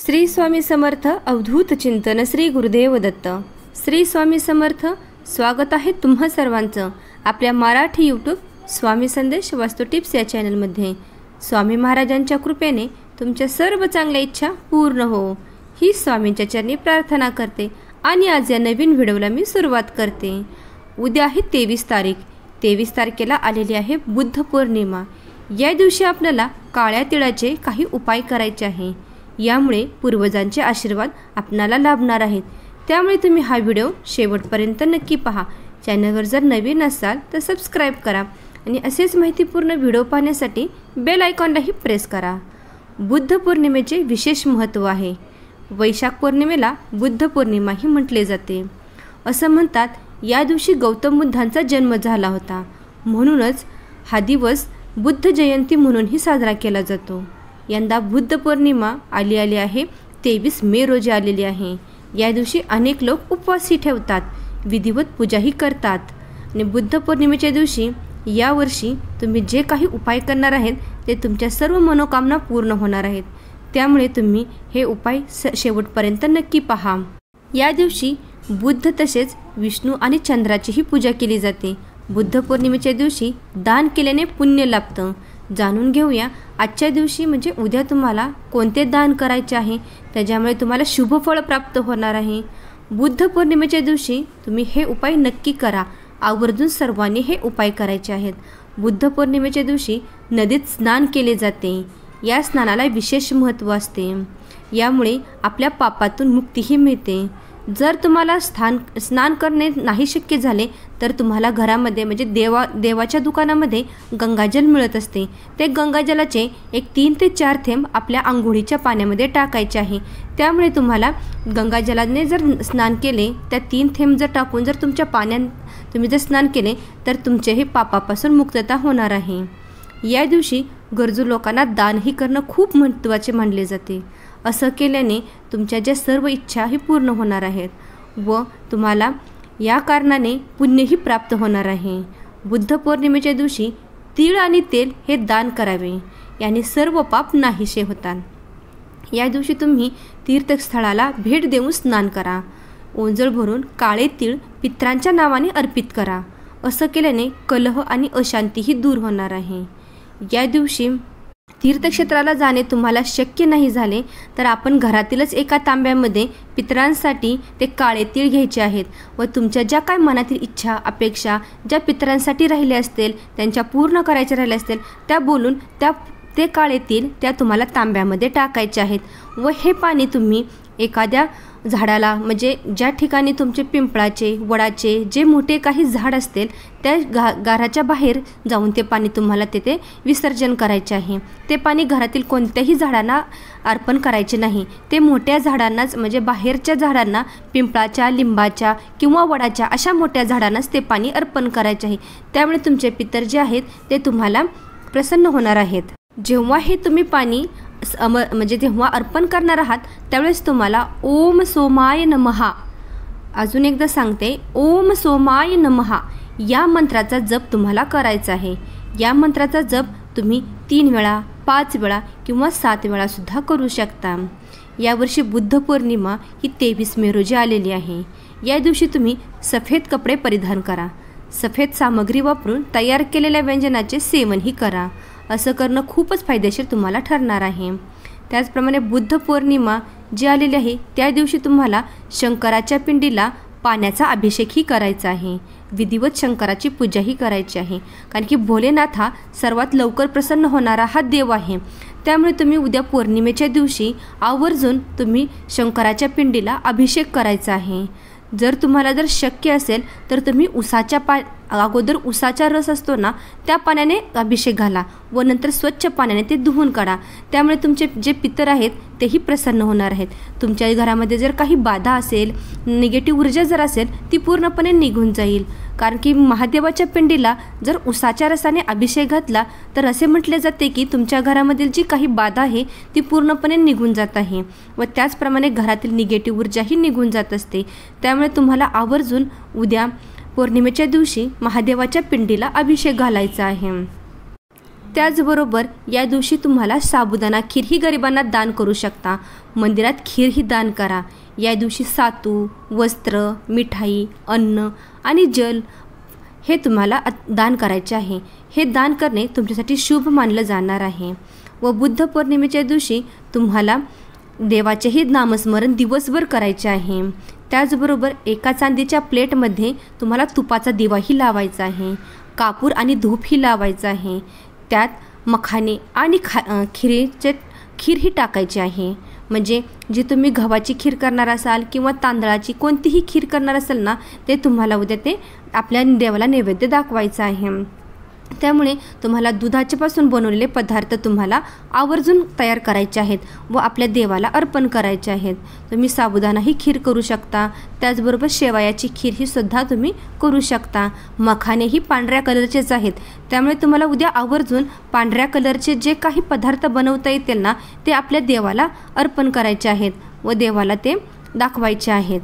श्री स्वामी समर्थ अवधूत चिंतन श्री गुरुदेव दत्त। श्री स्वामी समर्थ। स्वागत आहे तुम्हा सर्वांचं आपल्या मराठी यूट्यूब स्वामी संदेश वास्तू टिप्स या चॅनलमध्ये। स्वामी महाराजांच्या कृपेने तुमच्या सर्व चांगल्या इच्छा पूर्ण हो ही स्वामींच्या चरणी प्रार्थना करते आणि आज या नवीन व्हिडिओला मी सुरुवात करते। उद्या आहे 23 तारीख। 23 तारखेला आलेली आहे बुद्ध पौर्णिमा। या दिवशी आपल्याला काळ्या तिळाचे काही उपाय करायचे आहे। यामुळे पूर्वजांचे आशीर्वाद आपणाला लाभणार आहेत। त्यामुळे तुम्ही हा व्हिडिओ शेवटपर्यंत नक्की पहा। चॅनलवर जर नवीन असाल तर सबस्क्राइब करा आणि असेच माहितीपूर्ण व्हिडिओ पाहण्यासाठी बेल आयकॉनलाही प्रेस करा। बुद्ध पौर्णिमेचे विशेष महत्त्व आहे। वैशाख पौर्णिमेला बुद्ध पौर्णिमाही म्हटले जाते। असं म्हणतात या दिवशी गौतम बुद्धांचा जन्म झाला होता, म्हणूनच हा दिवस बुद्ध जयंती म्हणूनही साजरा केला जातो। यंदा बुद्ध पौर्णिमा आली आहे 23 मे रोजी आलेली आहे। या दिवशी अनेक लोक उपवासही ठेवतात, विधिवत पूजाही करतात आणि बुद्ध पौर्णिमेच्या दिवशी यावर्षी तुम्ही जे काही उपाय करणार आहेत ते तुमच्या सर्व मनोकामना पूर्ण होणार आहेत। त्यामुळे तुम्ही हे उपाय शेवटपर्यंत नक्की पहा। या दिवशी बुद्ध तसेच विष्णू आणि चंद्राचीही पूजा केली जाते। बुद्ध पौर्णिमेच्या दिवशी दान केल्याने पुण्य लाभतं। जाणून घेऊया आजच्या दिवशी म्हणजे उद्या तुम्हाला कोणते दान करायचे आहे, त्याच्यामुळे तुम्हाला शुभ फळ प्राप्त होणार आहे। बुद्ध पौर्णिमेच्या दिवशी तुम्ही हे उपाय नक्की करा। आवर्जून सर्वांनी हे उपाय करायचे आहेत। बुद्ध पौर्णिमेच्या दिवशी नदीत स्नान केले जाते। या स्नानाला विशेष महत्त्व असते। यामुळे आपल्या पापातून मुक्तीही मिळते। जर तुम्हाला स्नान करणे नाही शक्य झाले तर तुम्हाला घरामध्ये म्हणजे देवाच्या दुकानामध्ये गंगाजल मिळत असते। ते गंगाजलाचे एक 3 ते 4 थेंब आपल्या आंघोळीच्या पाण्यामध्ये टाकायचे आहे। त्यामुळे तुम्हाला गंगाजलाने जर स्नान केले, त्या 3 थेंब जर टाकून जर तुमच्या पाण्यात तुम्ही जर स्नान केले तर तुमचेही पापापासून मुक्तता होणार आहे। या दिवशी गरजू लोकांना दानही करणं खूप महत्त्वाचे मानले जाते। असं केल्याने तुमच्या ज्या सर्व इच्छाही पूर्ण होणार आहेत व तुम्हाला या कारणाने पुण्यही प्राप्त होणार आहे। बुद्ध पौर्णिमेच्या दिवशी तीळ आणि तेल हे दान करावे, याने सर्व पाप नाहीसे होतात। या दिवशी तुम्ही तीर्थस्थळाला भेट देऊन स्नान करा। ओंजळ भरून काळे तीळ पितरांच्या नावाने अर्पित करा। असं केल्याने कलह आणि अशांतीही दूर होणार आहे। या दिवशी तीर्थक्षेत्राला जाणे तुम्हाला शक्य नाही झाले तर आपण घरातीलच एका तांब्यामध्ये पितरांसाठी ते काळे तीळ घ्यायचे आहेत व तुमच्या ज्या काय मनातील इच्छा अपेक्षा ज्या पितरांसाठी राहिल्या असतील, त्यांच्या पूर्ण करायच्या राहिल्या असतील, त्या बोलून ते काळे तीळ त्या तुम्हाला तांब्यामध्ये टाकायचे आहेत व हे पाणी तुम्ही एखाद्या झाडाला म्हणजे ज्या ठिकाणी तुमचे पिंपळाचे वडाचे जे मोठे काही झाड असतील त्या घराच्या बाहेर जाऊन ते पाणी तुम्हाला तेथे विसर्जन करायचे आहे। ते पाणी घरातील कोणत्याही झाडांना अर्पण करायचे नाही। ते मोठ्या झाडांनाच म्हणजे बाहेरच्या झाडांना पिंपळाच्या लिंबाच्या किंवा वडाच्या अशा मोठ्या झाडांनाच ते पाणी अर्पण करायचे आहे। त्यामुळे तुमचे पितर जे आहेत ते तुम्हाला प्रसन्न होणार आहेत। जेव्हा हे तुम्ही पाणी म्हणजे जेव्हा अर्पण करणार आहात त्यावेळेस तुम्हाला ओम सोमाय नमः, अजून एकदा सांगते, ओम सोमाय नमः या मंत्राचा जप तुम्हाला करायचा आहे। या मंत्राचा जप तुम्ही 3 वेळा 5 वेळा किंवा 7 वेळा सुद्धा करू शकता। यावर्षी बुद्ध पौर्णिमा ही 23 मे रोजी आलेली आहे। या दिवशी तुम्ही सफेद कपडे परिधान करा। सफेद सामग्री वापरून तयार केलेल्या व्यंजनाचे सेवनही करा। असं करणं खूपच फायदेशीर तुम्हाला ठरणार आहे। त्याचप्रमाणे बुद्ध पौर्णिमा जी आलेली आहे त्या दिवशी तुम्हाला शंकराच्या पिंडीला पाण्याचा अभिषेकही करायचा आहे। विधिवत शंकराची पूजाही करायची आहे, कारण की भोलेनाथ हा सर्वात लवकर प्रसन्न होणारा हा देव आहे। त्यामुळे तुम्ही उद्या पौर्णिमेच्या दिवशी आवर्जून तुम्ही शंकराच्या पिंडीला अभिषेक करायचा आहे। जर तुम्हाला जर शक्य असेल तर तुम्ही अगोदर उसाचा रस असतो ना त्या पाण्याने अभिषेक घाला व नंतर स्वच्छ पाण्याने ते धुवून काढा। त्यामुळे तुमचे जे पितर आहेत तेही प्रसन्न होणार आहेत। तुमच्या घरामध्ये जर काही बाधा असेल, निगेटिव्ह ऊर्जा जर असेल ती पूर्णपणे निघून जाईल। कारण की महादेवाच्या पिंडीला जर उसाच्या रसाने अभिषेक घातला तर असे म्हटले जाते की तुमच्या घरामधील जी काही बाधा आहे ती पूर्णपणे निघून जात आहे व त्याचप्रमाणे घरातील निगेटिव्ह ऊर्जाही निघून जात असते। त्यामुळे तुम्हाला आवर्जून उद्या पौर्णिमेच्या दिवशी महादेवाच्या पिंडीला अभिषेक घालायचा आहे। त्याचबरोबर या दिवशी तुम्हाला साबुदाणा खीर ही गरिबांना दान करू शकता। मंदिरात खीर ही दान करा। या दिवशी सातू, वस्त्र, मिठाई, अन्न आणि जल हे तुम्हाला दान करायचे आहे। हे दान करणे तुमच्यासाठी शुभ मानलं जाणार आहे। व बुद्ध पौर्णिमेच्या दिवशी तुम्हाला देवाचेही नामस्मरण दिवसभर करायचे आहे। त्याचबरोबर एका चांदीच्या प्लेटमध्ये तुम्हाला तुपाचा दिवाही लावायचा आहे, कापूर आणि धूपही लावायचं आहे। त्यात मखाने आणि खीर ही टाकायची आहे। म्हणजे जे तुम्ही गव्हाची खीर करणार असाल किंवा तांदळाची कोणतीही खीर करणार असाल ना, ते तुम्हाला उद्या ते आपल्या देवाला नैवेद्य दाखवायचं आहे। त्यामुळे तुम्हाला दुधाच्यापासून बनवलेले पदार्थ तुम्हाला आवर्जून तयार करायचे आहेत व आपल्या देवाला अर्पण करायचे आहेत। तुम्ही साबुदाणा ही खीर करू शकता, त्याचबरोबर शेवयाची खीर ही सुद्धा तुम्ही करू शकता। मखाने ही पांढऱ्या कलरचेच आहेत, त्यामुळे तुम्हाला उद्या आवर्जून पांढऱ्या कलरचे जे काही पदार्थ बनवता येतील ना, ते आपल्या देवाला अर्पण करायचे आहेत व देवाला ते दाखवायचे आहेत।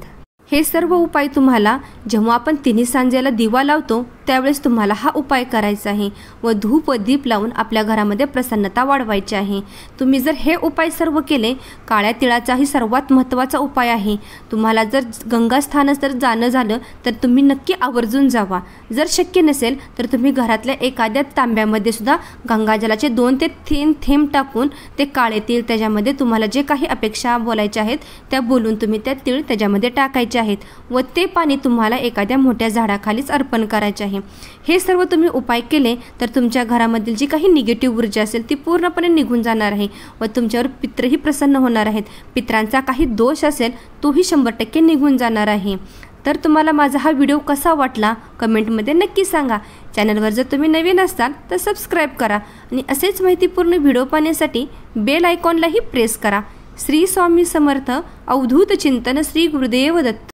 हे सर्व उपाय तुम्हाला जेव्हा आपण तिन्ही सांजेला दिवा लावतो त्यावेळेस तुम्हाला हा उपाय करायचा आहे व धूप व दीप लावून आपल्या घरामध्ये प्रसन्नता वाढवायची आहे। तुम्ही जर हे उपाय सर्व केले, काळ्या तिळाचाही सर्वात महत्त्वाचा उपाय आहे। तुम्हाला जर गंगास्थानास जर जाणं झालं तर तुम्ही नक्की आवर्जून जावा। जर शक्य नसेल तर तुम्ही घरातल्या एखाद्या तांब्यामध्ये सुद्धा गंगाजलाचे 2 ते 3 थेंब टाकून ते काळे तीळ त्याच्यामध्ये तुम्हाला जे काही अपेक्षा बोलायच्या आहेत त्या बोलून तुम्ही त्या तीळ त्याच्यामध्ये टाकायचे आहेत व ते पाणी तुम्हाला एखाद्या मोठ्या झाडाखालीच अर्पण करायचे आहे। हे सर्व तुम्ही उपाय केले तर तुमच्या घरामधील जी काही निगेटिव्ह ऊर्जा असेल ती पूर्णपणे निघून जाणार आहे व तुमच्यावर पित्रही प्रसन्न होणार आहेत। पित्रांचा काही दोष असेल तोही 100% निघून जाणार आहे। तर तुम्हाला माझा हा व्हिडिओ कसा वाटला कमेंटमध्ये नक्की सांगा। चॅनलवर जर तुम्ही नवीन असाल तर सबस्क्राईब करा आणि असेच माहितीपूर्ण व्हिडिओ पाहण्यासाठी बेल आयकॉनलाही प्रेस करा। श्री स्वामी समर्थ। अवधूत चिंतन। श्री गुरुदेव दत्त।